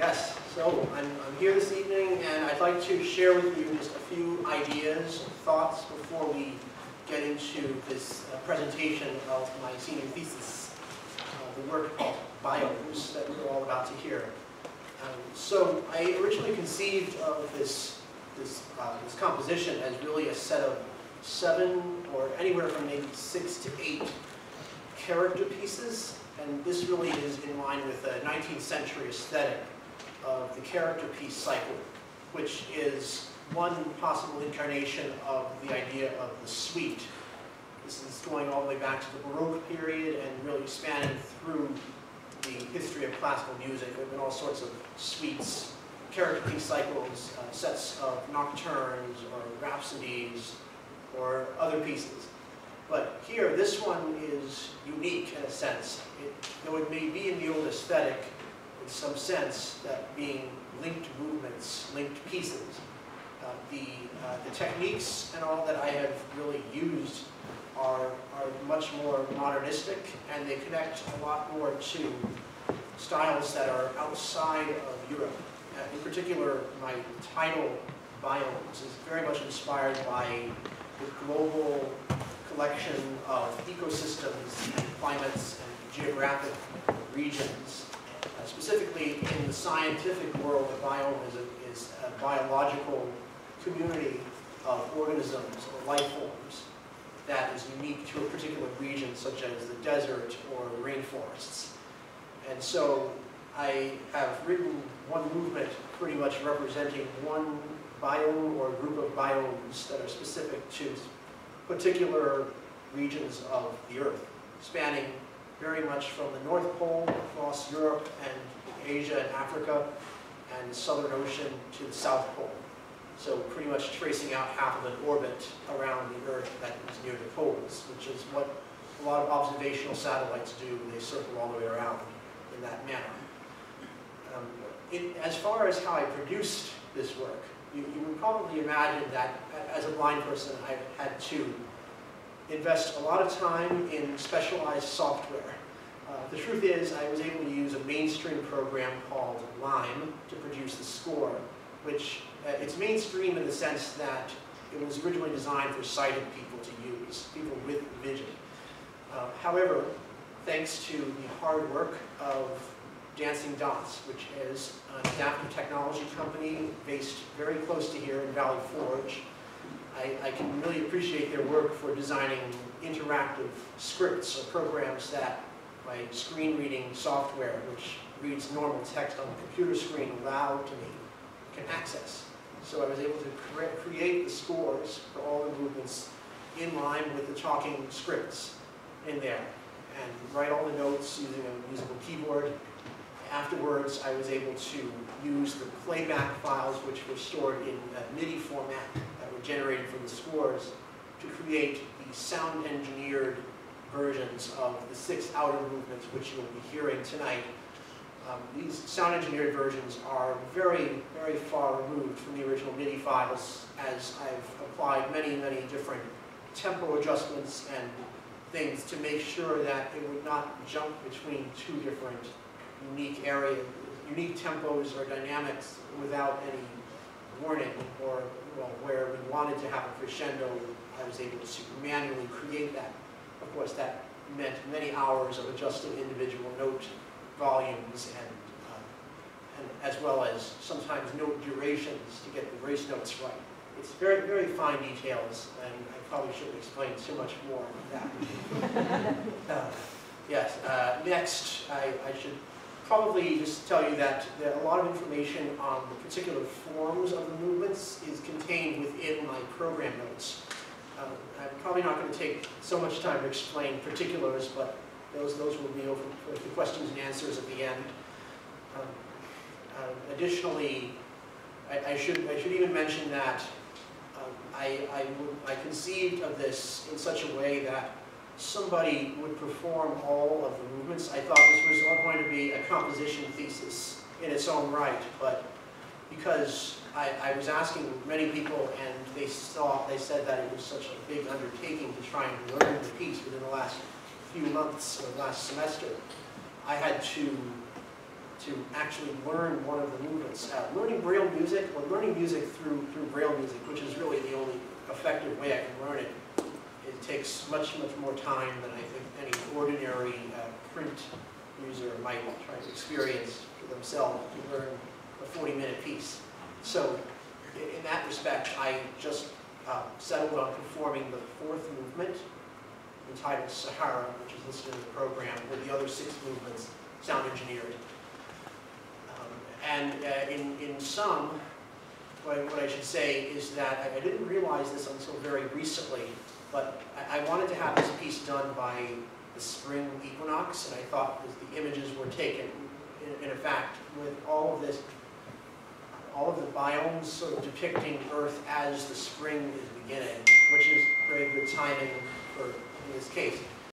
Yes, so I'm here this evening, and I'd like to share with you just a few ideas, thoughts, before we get into this presentation of my senior thesis, the work called Biomes that we're all about to hear. So I originally conceived of this composition as really a set of 7 or anywhere from maybe 6 to 8 character pieces, and this really is in line with the 19th century aesthetic of the character piece cycle, which is one possible incarnation of the idea of the suite. This is going all the way back to the Baroque period and really spanning through the history of classical music. There have been all sorts of suites, character piece cycles, sets of nocturnes or rhapsodies or other pieces. But here, this one is unique in a sense. Though it may be in the old aesthetic, in some sense, that being linked movements, linked pieces. The techniques and all that I have really used are much more modernistic, and they connect a lot more to styles that are outside of Europe. In particular, my title, Biomes, is very much inspired by the global collection of ecosystems and climates and geographic regions. Specifically, in the scientific world, a biome is a biological community of organisms or life forms that is unique to a particular region, such as the desert or rainforests. And so I have written one movement pretty much representing one biome or group of biomes that are specific to particular regions of the Earth, spanning very much from the North Pole across Europe and Asia and Africa and the Southern Ocean to the South Pole. So pretty much tracing out half of an orbit around the Earth that is near the poles, which is what a lot of observational satellites do. They circle all the way around in that manner. As far as how I produced this work, you would probably imagine that as a blind person, I've had to invest a lot of time in specialized software. The truth is, I was able to use a mainstream program called Lime to produce the score, which it's mainstream in the sense that it was originally designed for sighted people to use, people with vision. However, thanks to the hard work of Dancing Dots, which is an adaptive technology company based very close to here in Valley Forge, I can really appreciate their work for designing interactive scripts or programs that my screen reading software, which reads normal text on the computer screen aloud to me, can access. So I was able to create the scores for all the movements in line with the talking scripts in there, and write all the notes using a musical keyboard. Afterwards, I was able to use the playback files, which were stored in a MIDI format that were generated from the scores, to create the sound-engineered versions of the 6 outer movements, which you'll be hearing tonight. These sound-engineered versions are very, very far removed from the original MIDI files, as I've applied many, many different tempo adjustments and things to make sure that it would not jump between 2 different unique areas, unique tempos or dynamics without any warning, or well, where we wanted to have a crescendo, I was able to manually create that. Of course, that meant many hours of adjusting individual note volumes and as well as sometimes note durations to get the race notes right. It's very, very fine details, and I probably shouldn't explain too much more of that. Yes, next, I should probably just tell you that a lot of information on the particular forms of the movements is contained within my program notes. I'm probably not going to take so much time to explain particulars, but those will be open for the questions and answers at the end. Additionally, I should even mention that I conceived of this in such a way that somebody would perform all of the movements. I thought this was all going to be a composition thesis in its own right, but because I was asking many people, and they said that it was such a big undertaking to try and learn the piece within the last few months or last semester, I had to to actually learn one of the movements. Learning Braille music, or learning music through Braille music, which is really the only effective way I can learn it, it takes much more time than I think any ordinary print user might try to experience for themselves to learn a 40-minute piece. So in that respect, I just settled on performing the fourth movement, entitled Sahara, which is listed in the program, with the other 6 movements sound engineered. In sum, what I should say is that I didn't realize this until very recently, but I wanted to have this piece done by the spring equinox, and I thought that the images were taken, in fact, with all of the biomes sort of depicting Earth as the spring is beginning, which is very good timing for in this case.